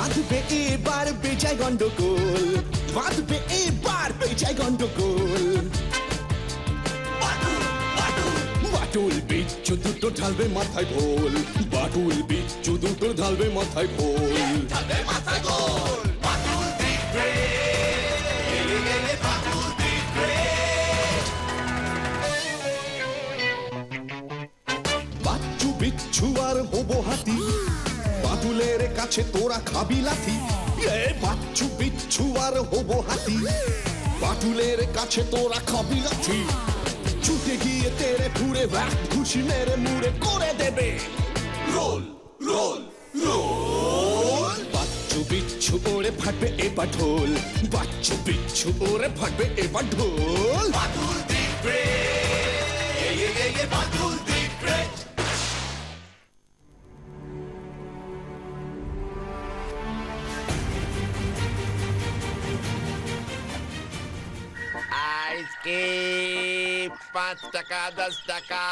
বাঁধবে এবার বেজায় গন্ডগোল, বাঁধবে এবার বেজায় গন্ডগোল। বাটুল বিচ্ছু দুটো ঢালবে মাথায় ভোল, বাটুল বিচ্ছু দুটো ঢালবে মাথায় ভোল। বাচ্চু বিচ্ছু আর হবো হাতি, বাটুলের কাছে তোরা খাবি লাথি। বাচ্চু বিচ্ছু আর হবো হাতি, বাটুলের কাছে তোরা খাবি লাথি। ছুটে গিয়ে তেরে ফুড়ে ঘুষি মেরে মুড়ে করে দেবে রোল রোল রোল। বাচ্চু বিচ্ছু ওরে ফাটবে এবার ঢোল, বাচ্চু বিচ্ছু ওরে ফাটবে এবার ঢোল। বাটুল দি গ্রেট, বাটুল দি গ্রেট। आइसक्रीम 5 টাকা 10 টাকা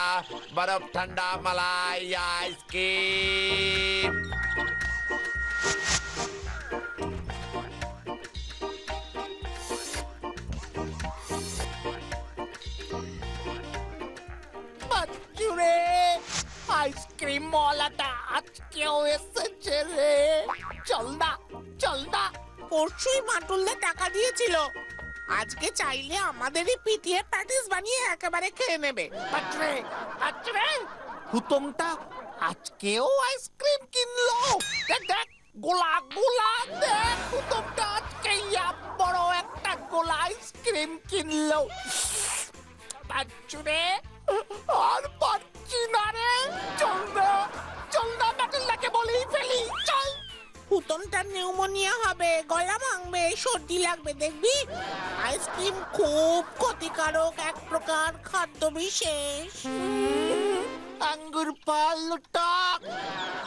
बर्फ ठंडा मलाई आइसक्रीम। বাচ্চুরে আইসক্রিম মলাটা আজকেও এসেছে রে। চল না পরশুই মাটুলদা টাকা দিয়েছিল, আজকে চাইলে আমাদেরই পিটিয়ে প্যাটিস বানিয়ে একেবারে খেয়ে নেবে। বাচ্চুরে হুতমটা আজকেও আইসক্রিম কিনলো। দেখ গোলা দেখ, হুতমটা আজকে বড় একটা গোলা আইসক্রিম কিনলো। বাচ্চুরে আর পারছি না রে। চল না মাটুলদাকে বলেই ফেলি, চল। হুতমটার নিউমোনিয়া হবে, গলা ভাঙবে, সর্দি লাগবে, দেখবি। আইসক্রিম খুব ক্ষতিকারক এক প্রকার খাদ্য বিশেষ। আঙ্গুর ফল টক,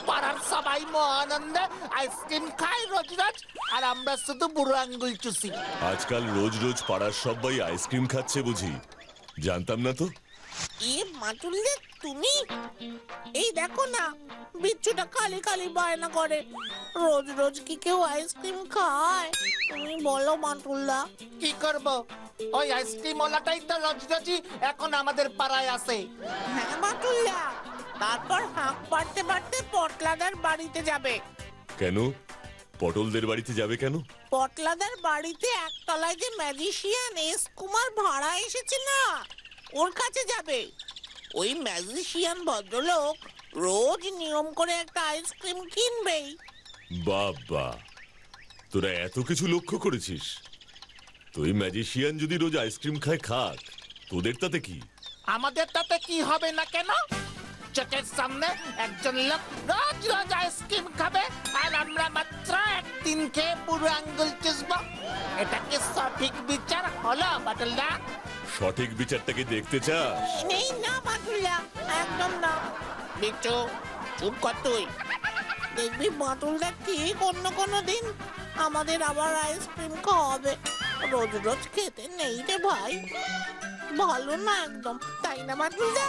পাড়ার সবাই মহানন্দে আইসক্রিম খায় রোজ, আর আমরা শুধু বুড়ো আঙ্গুল চুষি। আজকাল রোজ পাড়ার সবাই আইসক্রিম খাচ্ছে বুঝি? জানতাম না তো। মাটুলদা তুমি এই দেখো না, বিচ্ছুটা খালি বায়না করে। রোজ কি কেউ আইসক্রিম খায়? তুমি বলো মাটুলদা। কি করব, ওই আইসক্রিম ওলাটাই তো রোজই এখন আমাদের পাড়ায় আসে। হ্যাঁ মাটুলদা, তারপর হাঁক পাড়তে পটলাদার বাড়িতে যাবে। কেন পটলদের বাড়িতে যাবে কেন? পটলাদার বাড়িতে একতলায় যে ম্যাজিশিয়ান এস কুমার ভাড়া এসেছে না, ওর কাছে যাবে। ওই ম্যাজিশিয়ান ভদ্রলোক রোজ নিয়ম করে একটা আইসক্রিম কিনবেই। বাবা, তোরা এত কিছু লক্ষ্য করেছিস? তুই ম্যাজিশিয়ান যদি রোজ আইসক্রিম খাক, তোদের তাতে কি? আমাদের তাতে কি হবে না কেন? চোখের সামনে একজন লোক রোজ আইসক্রিম খাবে, আর আমরা মাত্র একদিন খেয়ে পুরো আঙ্গুল চুষবো। এটা কি সঠিক বিচার হলো বাটুলদা? সঠিক বিচারটাকে দেখতে চাস? নেই না বাটুলদা, একদম না। বিচ্ছু চুপ কর তুই। দেখবি বাটুলদা ঠিক অন্য কোনো দিন আমাদের আবার আইসক্রিম খাওয়াবে। রোজ খেতে নেই রে ভাই, ভালো না একদম, তাই না বাটুলদা?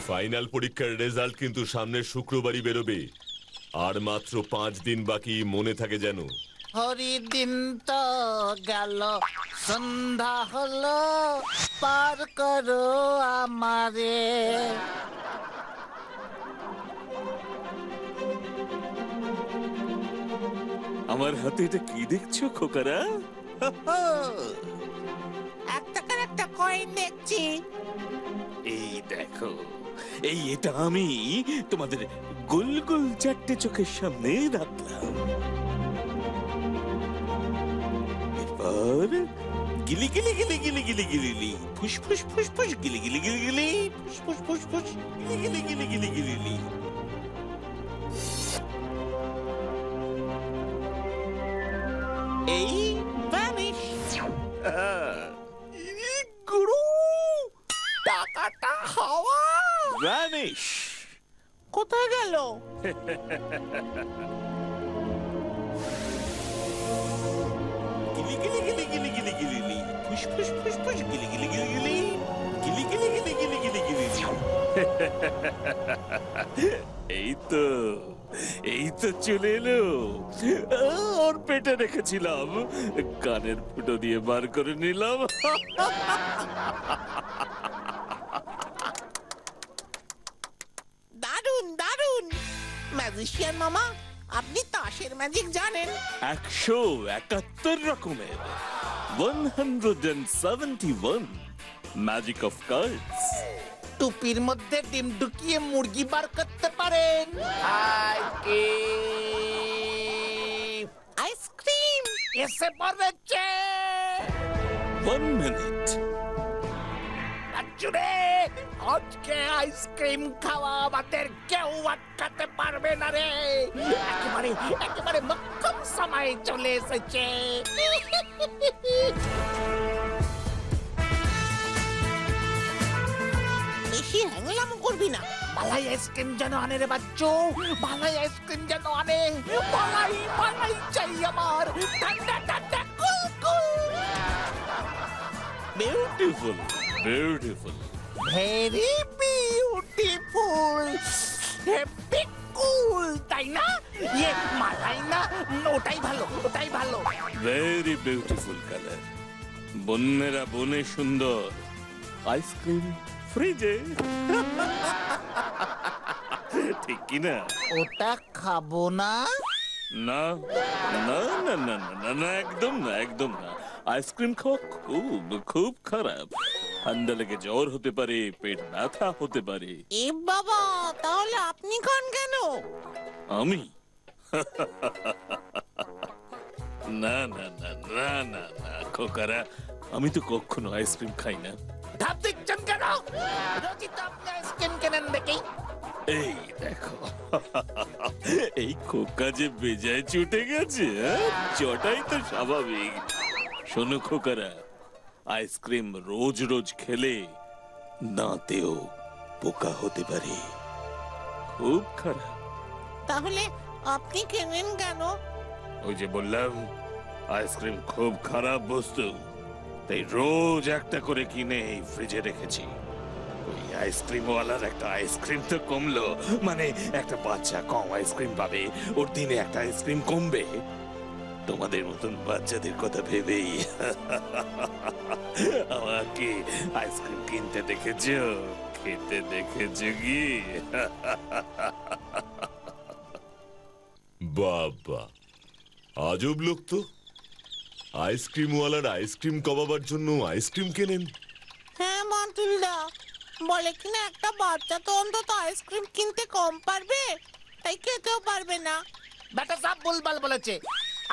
ফাইনাল পরীক্ষার রেজাল্ট কিন্তু সামনের শুক্রবারই বেরোবে, আর মাত্র 5 দিন বাকি, মনে থাকে যেন। হরিদিন তো গেল, সন্ধ্যা হলো, পার করো আমারে। আমার হাতে এটা কি দেখছো খোকারা? একটা কয়েন দেখছি। এই দেখো, এটা আমি তোমাদের গোল 4টে চোখের সামনে রাখলাম। এরপর গিলি গিলি গিলি গিলি গিলি গিলি ফুস ফুস ফুস ফুস গিলি গিলি গিলি গিলি ফুস ফুস ফুস ফুস গিলি গিলি গিলি গিলি গিলি। এই ভ্যানিশ। গুরু, টাকাটা হাওয়া। ভ্যানিশ কোথায় গেল? গিলি গিলি গিলি গিলি গিলি গিলি ফুস ফুস ফুস ফুস গিলি গিলি গিলি গিলি গিলি গিলি গিলি গিলি গিলি গিলি। এই তো চলে এলো। ওর পেটে রেখেছিলাম, কানের ফুটো দিয়ে বার করে নিলাম। দারুন দারুন ম্যাজিশিয়ান মামা, আপনি তাসের ম্যাজিক জানেন? 171 রকমের, 171 ম্যাজিক অফ কার্ডস। টুপির মধ্যে ডিম ঢুকিয়ে মুরগি বার করতে পারেন। আইসক্রিম এসে পড়েছে। 1 মিনিট। আচ্ছুরে, আজকে আইসক্রিম খাওয়া আমাদের কেউ আটকাতে পারবে না রে। একেবারে একেবারে মক্কম সময় চলে এসেছে। বেশি হ্যাংলাম করবি না। মালাই আইসক্রিম যেন আনে রে বাচ্চু, মালাই আইসক্রিম যেন আনে। মালাই মালাই চাই আমার, ঠান্ডা ঠান্ডা cool cool. Beautiful, beautiful, very beautiful, happy cool, তাই না? ইয়ে মালাই না, ওটাই ভালো, ওটাই ভালো। Very beautiful colour. বন্যেরা বনে সুন্দর, আইসক্রিম ফ্রিজে। ঠিক কি না? ওটা খাবো না। না না না না না না, একদম না, একদম না। আইসক্রিম খাওয়া খুব খুব খারাপ। ঠান্ডা লেগে জ্বর হতে পারে, পেট ব্যথা হতে পারে। এ বাবা, তাহলে আপনি খান কেন? আমি না না না না না না খোকারা, আমি তো কখনো আইসক্রিম খাই না। ধাপ দিচ্ছেন কেন? রোজই তো আপনি আইসক্রিম কেনেন দেখি। এই দেখো, এই খোকা যে বেজায় চুটে গেছে। চটাই তো স্বাভাবিক। শোনো খোকারা, আইসক্রিম রোজ রোজ খেলে দাঁতেও পোকা হতে পারে, খুব খারাপ। তাহলে আপনি কেনেন কেন? ওই যে বললাম, আইসক্রিম খুব খারাপ বস্তু, তাই রোজ একটা করে কিনে এই ফ্রিজে রেখেছি। ওই আইসক্রিম ওয়ালার একটা আইসক্রিম তো কমলো, মানে একটা বাচ্চা কম আইসক্রিম পাবে, ওর দিনে একটা আইসক্রিম কমবে। তোমাদের মতন বাচ্চাদের কথা ভেবেই আমাকে আইসক্রিম কিনতে দেখেছো, খেতে দেখেছো কি? বাবা, আজব লোক তো। আইসক্রিমওয়ালার আইসক্রিম কমাবার জন্য আইসক্রিম কেনেন। হ্যাঁ মান্টুলদা, বলে কিনা একটা বাচ্চা তো অন্তত আইসক্রিম কিনতে কম পারবে, তাই খেতেও পারবে না। বেটা সব ভুলভাল বলেছে।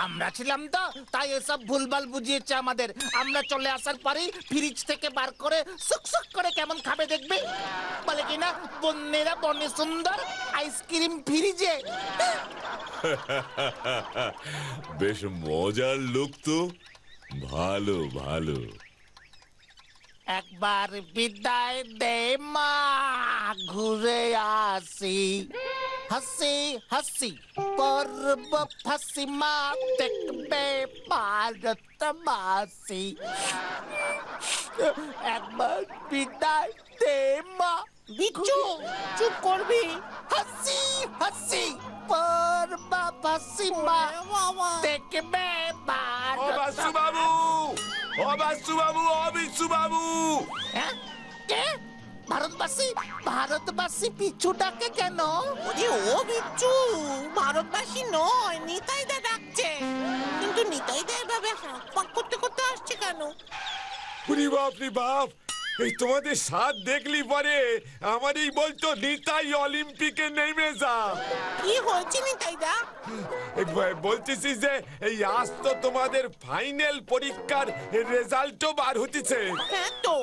আমরা ছিলাম তো, তাই এসব ভুলভাল বুঝিয়েছে আমাদের। আমরা চলে আসার পরেই ফ্রিজ থেকে বার করে সুকসুক করে কেমন খাবে দেখবে। বলে কিনা বন্যেরা বনে সুন্দর, আইসক্রিম ফ্রিজে। বেশ মজার লোক তো। ভালো ভালো। একবার বিদায় দে মা, ঘুরে আসি। হাসি হাসি পর্ব ফাঁসি মা, দেখবে ভারতবাসী। একবার বিদায় দে মা। বিচ্ছু, চুপ করবি? হাসি হাসি পর্ব ফাঁসি মা, দেখবে বাসু বাবু, ও বাসু বাবু, ও বিচ্ছু বাবু। হ্যাঁ, কে? ভারতবাসী? ভারতবাসী পিছুটাকে কেন? ওরে ও বিচ্ছু, ভারতবাসী নয়, নিতাইদা ডাকছে। কিন্তু নিতাইদা এভাবে হাঁক পাক করতে করতে আসছে কেন? উরি বাপ রে বাপ, এই তোমাদের সাথ দেখলি পরে আমারই বলতো নিতাই অলিম্পিকে নেমে যা। কি হয়েছে নিতাইদা? বলতেছি যে এই আজ তো তোমাদের ফাইনাল পরীক্ষার রেজাল্টও বার হতেছে। হ্যাঁ তো,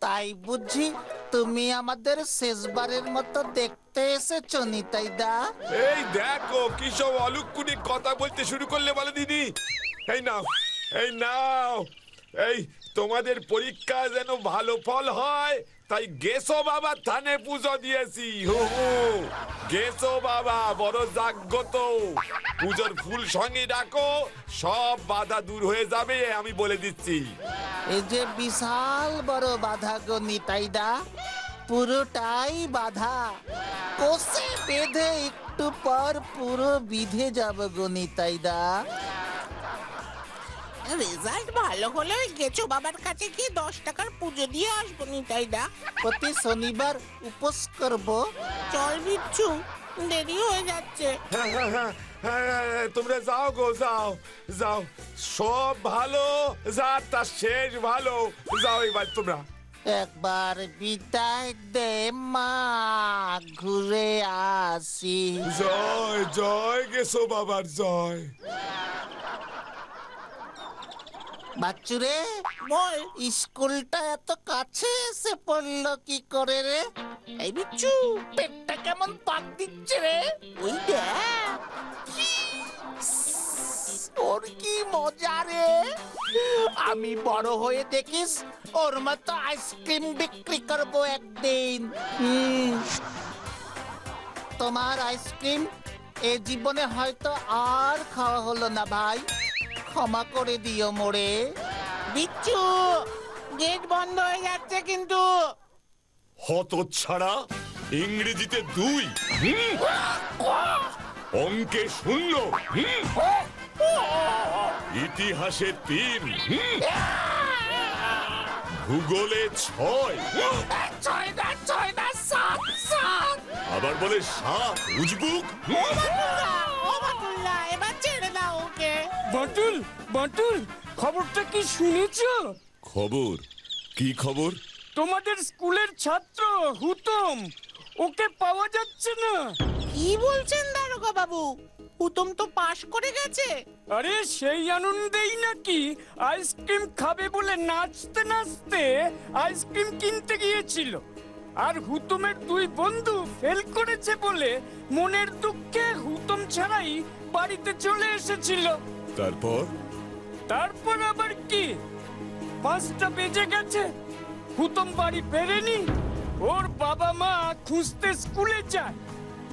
তাই বুঝি তুমি আমাদের শেষবারের মতো দেখতে এসেছো নিতাইদা? এই দেখো কি সব অলুকুনি কথা বলতে শুরু করলে বলো দিদি। এই নাও, এই নাও, এই তোমাদের পরীক্ষা যেন ভালো ফল হয়, তাই গেছো বাবা থানে পুজো দিয়েছি। হু হু, গেছো বাবা, বড় জাগ্রত। পুজোর ফুল সঙ্গে রাখো, সব বাধা দূর হয়ে যাবে, আমি বলে দিচ্ছি। এই যে বিশাল বড় বাধা গো নিতাইদা, পুরোটাই বাধা, কোষে বেঁধে একটু পর পুরো বিধে যাব গণিতাইদা। রেজাল্ট ভালো হলে ওই গেছো বাবার কাছে গিয়ে 10 টাকার পুজো দিয়ে আসবো নিতাইদা। প্রতি শনিবার উপোস করব। চল বিচ্ছু, দেরি হয়ে যাচ্ছে। তোমরা যাও গো, যাও যাও, সব ভালো যার তার শেষ ভালো। যাও এবার তোমরা। একবার বিদায় দে মা, ঘুরে আসি। জয় জয় গেছো বাবার জয়। বাচ্চুরে বল। স্কুলটা এত কাছে এসে পড়লো কি করে রে? এই বিচ্ছু, পেটটা কেমন পাক দিচ্ছে রে। ওই দেখ, ওর কি মজা রে। আমি বড় হয়ে দেখিস ওর মতো আইসক্রিম বিক্রি করবো একদিন। তোমার আইসক্রিম এ জীবনে হয়তো আর খাওয়া হলো না ভাই, ক্ষমা করে দিও মোরে। বিচ্ছু, গেট বন্ধ হয়ে যাচ্ছে কিন্তু। হতচ্ছাড়া, ইংরেজিতে 2, অঙ্কে 0, ইতিহাসে 3, ভূগোলে 6, আবার বলে 7 উজবুক। ও বাটুল্লা, এবার ছেড়ে দাও ওকে। বাটুল, বাটুল, খবরটা কি শুনেছো? খবর? কি খবর? তোমাদের স্কুলের ছাত্র হুতম, ওকে পাওয়া যাচ্ছে না। কি বলছেন দারোগা বাবু? হুতম তো পাশ করে গেছে। আরে সেই আনন্দেই নাকি আইসক্রিম খাবে বলে নাচতে নাচতে আইসক্রিম কিনতে গিয়েছিল, আর হুতমের 2 বন্ধু ফেল করেছে বলে মনের দুঃখে হুতম ছাড়াই বাড়িতে চলে এসেছিল। তারপর আবার কি, 5টা বেজে গেছে, হুতম বাড়ি ফেরেনি। ওর বাবা মা খুঁজতে স্কুলে যায়,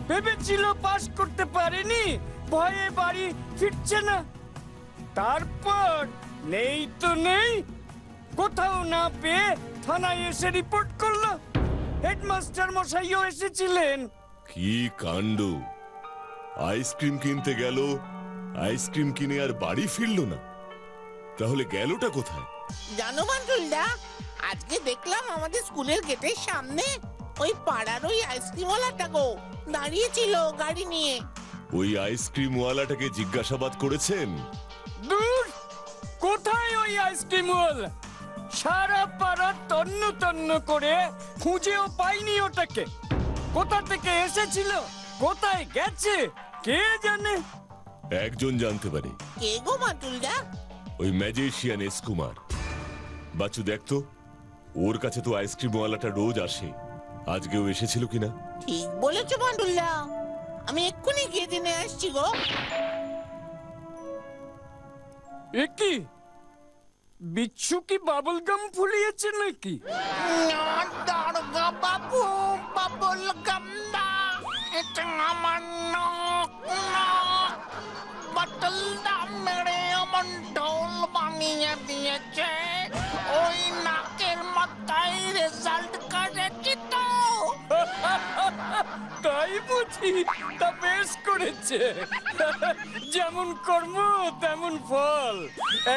ভেবেছিল পাস করতে পারেনি, ভয়ে বাড়ি ফিরছে না। তারপর নেই তো নেই, কোথাও না পেয়ে থানায় এসে রিপোর্ট করলো। হেডমাস্টার মশাইও এসেছিলেন। কি কাণ্ড! আইসক্রিম কিনতে গেল, আইসক্রিম কিনে আর বাড়ি ফিরলো না। তাহলে গেলটা কোথায়? জানো বাটুলদা, আজকে দেখলাম আমাদের স্কুলের গেটের সামনে ওই পাড়ার ওই আইসক্রিমওয়ালাটা গো দাঁড়িয়েছিল গাড়ি নিয়ে। ওই আইসক্রিমওয়ালাটাকে জিজ্ঞাসাবাদ করেছেন? দূর, কোথায় ওই আইসক্রিমওয়ালা? সারা পাড়া তন্ন তন্ন করে খুঁজেও পাইনি ওটাকে। কোথা থেকে এসেছিল, কোথায় গেছে, কে জানে। একজন জানতে পারে। কে গো বাটুলদা? ওই ম্যাজিশিয়ান এস কুমার। বাচ্চু দেখতো, ওর কাছে তো আইসক্রিমওয়ালাটা রোজ আসে, আজকেও এসেছিল কিনা। ঠিক বলেছো বাটুলদা, আমি এক্ষুনি গিয়ে জেনে আসছি গো। এ কি, বিচ্ছু কি বাবল গাম ফুলিয়েছে নাকি? দারোগা বাবু, বাবুল গামদা, এটা আমার নখ, বাটল দা মেরে আমার ঢোল বানিয়ে দিয়েছে। ওই নাকের মাথায় রেজাল্ট করেছি তো। তাই বুঝি, তা বেশ করেছে। যেমন কর্ম তেমন ফল,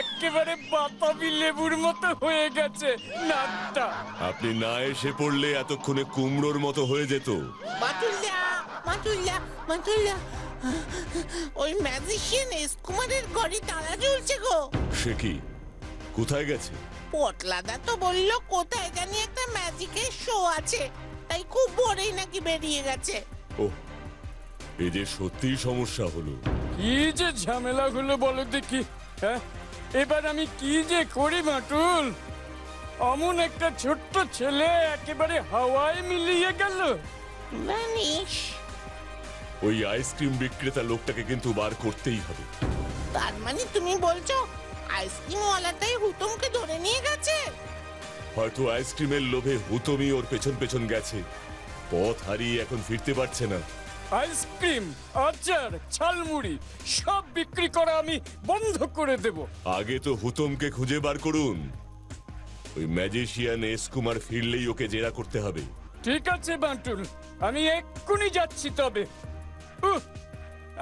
একেবারে বাতাবি লেবুর মতো হয়ে গেছে নাকটা। আপনি না এসে পড়লে এতক্ষণে কুমড়োর মতো হয়ে যেত। বাটুলদা, বাটুলদা, বাটুলদা, ওই ম্যাজিশিয়ান এস কুমারের ঘরে তালা ঝুলছে গো। সে কি, কোথায় গেছে? পটলাদা তো বললো কোথায় জানি একটা ম্যাজিকের শো আছে, তাই খুব ভোরেই নাকি বেরিয়ে গেছে। ওহ, এই যে সত্যিই সমস্যা হলো। কি যে ঝামেলা হলো বলো দেখি। হ্যাঁ, এবার আমি কি যে করি বাটুল। অমন একটা ছোট্ট ছেলে একেবারে হাওয়ায় মিলিয়ে গেল। জানিস, ওই আইসক্রিম বিক্রেতা লোকটাকে কিন্তু বার করতেই হবে। তার মানে তুমি বলছো আইসক্রিমওয়ালাটাই হুতমকে ধরে নিয়ে গেছে? হয়তো আইসক্রিমের লোভে হুতমি ওর পেছন পেছন গেছে, পথ হারিয়ে এখন ফিরতে পারছে না। আইসক্রিম, আচার, ঝালমুড়ি সব বিক্রি করা আমি বন্ধ করে দেব। আগে তো হুতমকে খুঁজে বার করুন। ওই ম্যাজিশিয়ান এস কুমার ফিরলেই ওকে জেরা করতে হবে। ঠিক আছে বান্টুল, আমি এক্ষুনি যাচ্ছি। তবে উহ,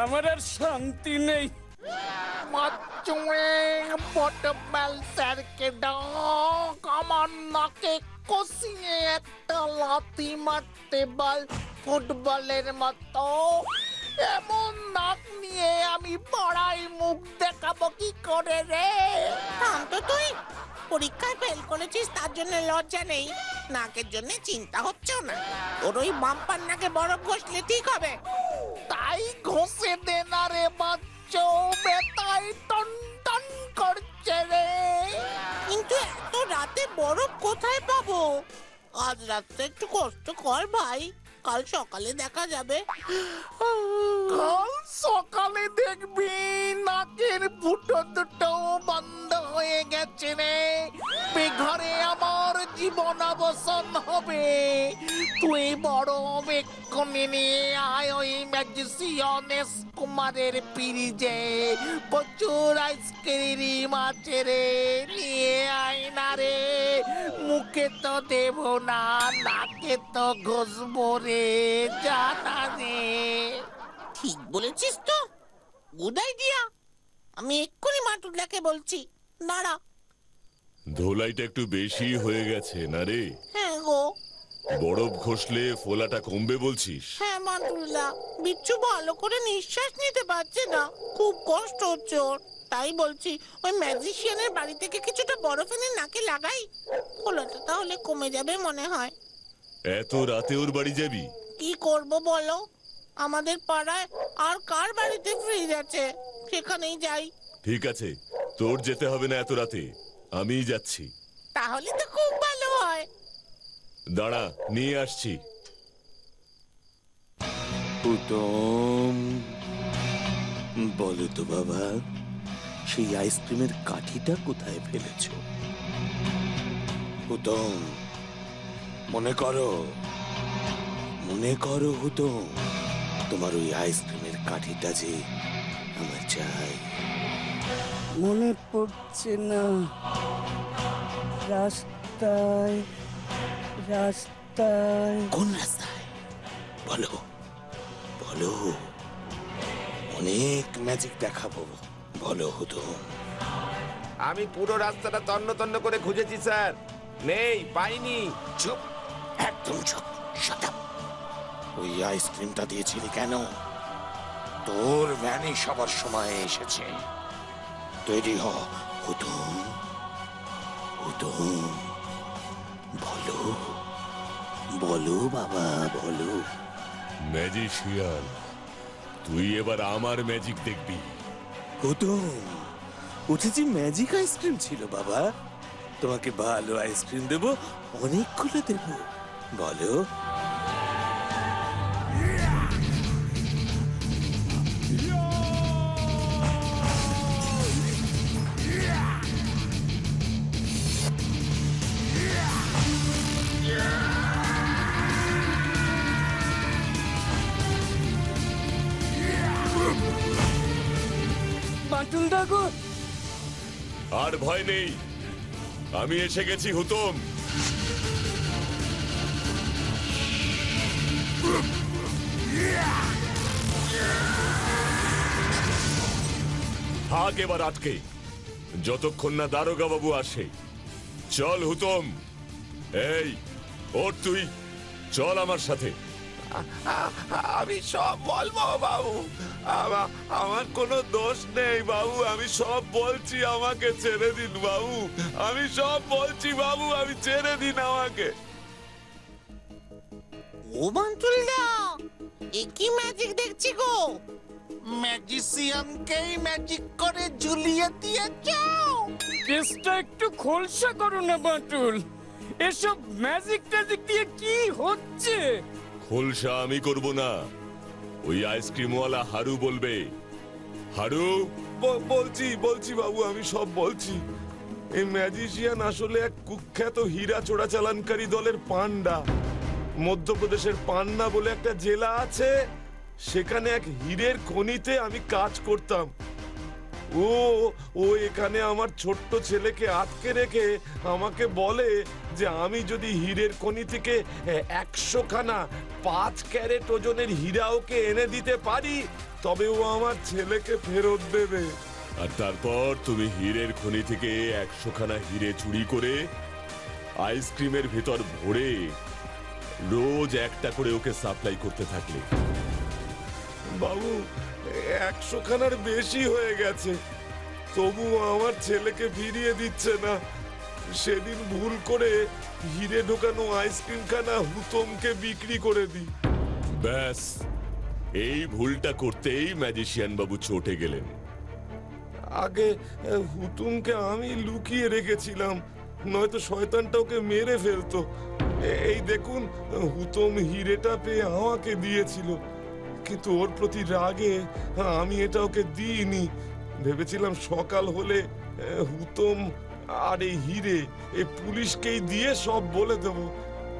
আমার আর শান্তি নেই। মাচুয়ে বটবেল স্যারকে ডাক, আমার নাকে কষিয়ে একটা লাথি মারতে বল, ফুটবলের মতো। এমন নাক নিয়ে আমি পাড়ায় মুখ দেখাবো কি করে রে? থাম তো তুই, পরীক্ষায় ফেল করেছিস তার জন্য লজ্জা নেই, নাকের জন্য চিন্তা হচ্ছে না। ওর ওই বাম্পার নাকে বরফ ঘষলে ঠিক হবে। তাই ঘষে দে না রে বাচ্চো, বেতাই টন টন করছে রে। কিন্তু এত রাতে বরফ কোথায় পাবো? আজ রাতে একটু কষ্ট কর ভাই, কাল সকালে দেখা যাবে। কাল সকালে দেখবি নাকের ফুটো দুটো বন্ধ হয়ে গেছে রে, বেঘরে আমার জীবন অবসান হবে। তুই বড় বেক্ষণে নিয়ে আয় ওই ম্যাজিসিয়ান কুমারের পিরিজে, প্রচুর আইসক্রিম আছে রে, নিয়ে আয় না রে। মুখে তো দেব না, নাকে তো ঘষবো রে, জানা রে। ঠিক বলেছিস তো, গুড আইডিয়া। আমি এক্ষুনি মাটুলাকে বলছি, দাঁড়া। ধোলাইটা একটু বেশি হয়ে গেছে না রে? হ্যাঁ গো। বরফ ঘষলে ফোলাটা কমবে বলছিস? হ্যাঁ মাটুলা, বিচ্ছু ভালো করে নিঃশ্বাস নিতে পারছে না, খুব কষ্ট হচ্ছে ওর। তাই বলছি ওই ম্যাজিশিয়ানের বাড়ি থেকে কিছুটা বরফ এনে নাকে লাগাই, ফোলাটা তাহলে কমে যাবে মনে হয়। এত রাতে ওর বাড়ি যাবি? কি করব বলো, আমাদের পাড়ায় আর কার বাড়িতে ফ্রিজ আছে, সেখানেই যাই। ঠিক আছে, তোর যেতে হবে না এত রাতে, আমিই যাচ্ছি। তাহলে তো খুব ভালো হয়। দাঁড়া, নিয়ে আসছি। উত্তম, বলো তো বাবা, সেই আইসক্রিমের কাঠিটা কোথায় ফেলেছ? উত্তম, মনে করো হুতম, তোমার ওই আইসক্রিমের কাঠিটা যে আমার চাই। মনে পড়ছে না। রাস্তায় রাস্তায় কোন রাস্তায়? বলো বলো, অনেক ম্যাজিক দেখাবো, বলো হুতম। আমি পুরো রাস্তাটা তন্ন তন্ন করে খুঁজেছি স্যার, নেই, পাইনি। চুপ, একদম চুপ, শাট আপ। ওই আইসক্রিমটা দিয়েছিলি কেন? তোর ভ্যানিশ হবার সময় এসেছে, তৈরি হ হুতম। হুতম, বলো বলো বাবা, বলো। ম্যাজিশিয়ান, তুই এবার আমার ম্যাজিক দেখবি। হুতম, ওটা যে ম্যাজিক আইসক্রিম ছিল বাবা, তোমাকে ভালো আইসক্রিম দেবো, অনেকগুলো দেবো, বলো। বান্টুল দাগো, আর ভয় নেই, আমি এসে গেছি হুতম। থাক এবার আটকে, যতক্ষণ না দারোগা বাবু আসে। চল হুতম, এই ওর, তুই চল আমার সাথে। আমি সব বলবো বাবু, আমার কোনো দোষ নেই বাবু, আমি সব বলছি, আমাকে ছেড়ে দিন বাবু, আমি সব বলছি বাবু, আমি ছেড়ে দিন আমাকে। ও বান্টুলদা, এ কি ম্যাজিক দেখছি গো? ম্যাজিসিয়ানকেই ম্যাজিক করে ঝুলিয়ে দিয়েছ। কেসটা একটু খোলসা করো না বান্টুল, এসব ম্যাজিক ট্যাজিক দিয়ে কি হচ্ছে? খোলসা আমি করব না, ওই আইসক্রিমওয়ালা হারু বলবে। হারু, বলছি বাবু, আমি সব বলছি। এই ম্যাজিশিয়ান আসলে এক কুখ্যাত হীরা চোরাচালানকারী দলের পান্ডা। মধ্যপ্রদেশের পান্না বলে একটা জেলা আছে, সেখানে এক হীরের খনিতে আমি কাজ করতাম। ও ও এখানে আমার ছোট্ট ছেলেকে আটকে রেখে আমাকে বলে যে আমি যদি হীরের খনি থেকে 100খানা 5 ক্যারেট ওজনের হীরা ওকে এনে দিতে পারি তবে ও আমার ছেলেকে ফেরত দেবে। আর তারপর তুমি হীরের খনি থেকে 100খানা হীরে চুরি করে আইসক্রিমের ভেতর ভরে রোজ একটা করে ওকে সাপ্লাই করতে থাকলে। বাবু 100খানার বেশি হয়ে গেছে, তবুও আমার ছেলেকে ফিরিয়ে দিচ্ছে না। সেদিন ভুল করে হিরে ঢোকানো আইসক্রিমখানা হুতমকে বিক্রি করে দিই। ব্যাস, এই ভুলটা করতেই ম্যাজিশিয়ান বাবু চটে গেলেন। আগে হুতুমকে আমি লুকিয়ে রেখেছিলাম, নয়তো শয়তানটা ওকে মেরে ফেলতো। এই দেখুন, হুতম হিরেটা পেয়ে আমাকে দিয়েছিল, কিন্তু ওর প্রতি রাগে আমি এটা ওকে দিইনি। ভেবেছিলাম সকাল হলে হুতম আর এই হিরে এই পুলিশকেই দিয়ে সব বলে দেব,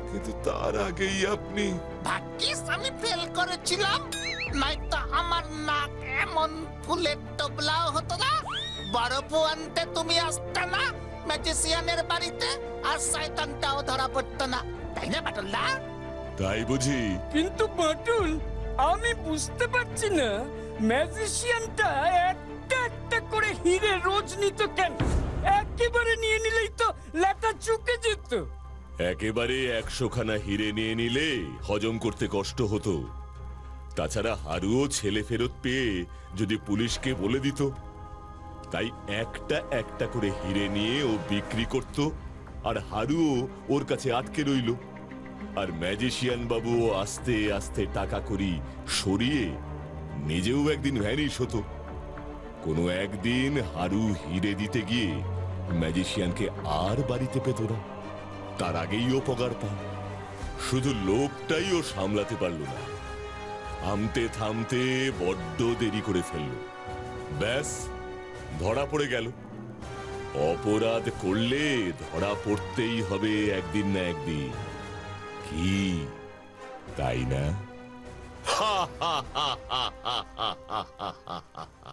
কিন্তু তার আগেই আপনি। ভাগ্যিস আমি ফেল করেছিলাম, নয়তো আমার নাক এমন ফুলের টোবলাও হতো না। বড় বউ আনতে তুমি আসতে না ম্যাজিশিয়ানের বাড়িতে, আর শয়তানটাও ধরা পড়তো না, তাই না বাটুলদা? তাই বুঝি? কিন্তু বাটুল, আমি বুঝতে পারছি না ম্যাজিশিয়ানটা একটা একটা করে হিরে রোজ নিত কেন? একেবারে নিয়ে নিলেই তো লেটা চুকে যেত। একেবারে 100খানা হিরে নিয়ে নিলে হজম করতে কষ্ট হতো। তাছাড়া হারুও ছেলে ফেরত পেয়ে যদি পুলিশকে বলে দিত, তাই একটা একটা করে হিরে নিয়ে ও বিক্রি করত, আর হারুও ওর কাছে আটকে রইল। আর ম্যাজিশিয়ান বাবুও আস্তে আস্তে টাকা করি সরিয়ে নিজেও একদিন ভ্যানিশ হতো। কোনো একদিন হারু হিরে দিতে গিয়ে ম্যাজিশিয়ানকে আর বাড়িতে পেত না, তার আগেই ও পগার পায়। শুধু লোকটাই ও সামলাতে পারল না, থামতে থামতে বড্ড দেরি করে ফেলল। ব্যাস, ধরা পড়ে গেল। অপরাধ করলে ধরা পড়তেই হবে একদিন না একদিন, কি তাই না? হা হা হা হা হা হা হা হা।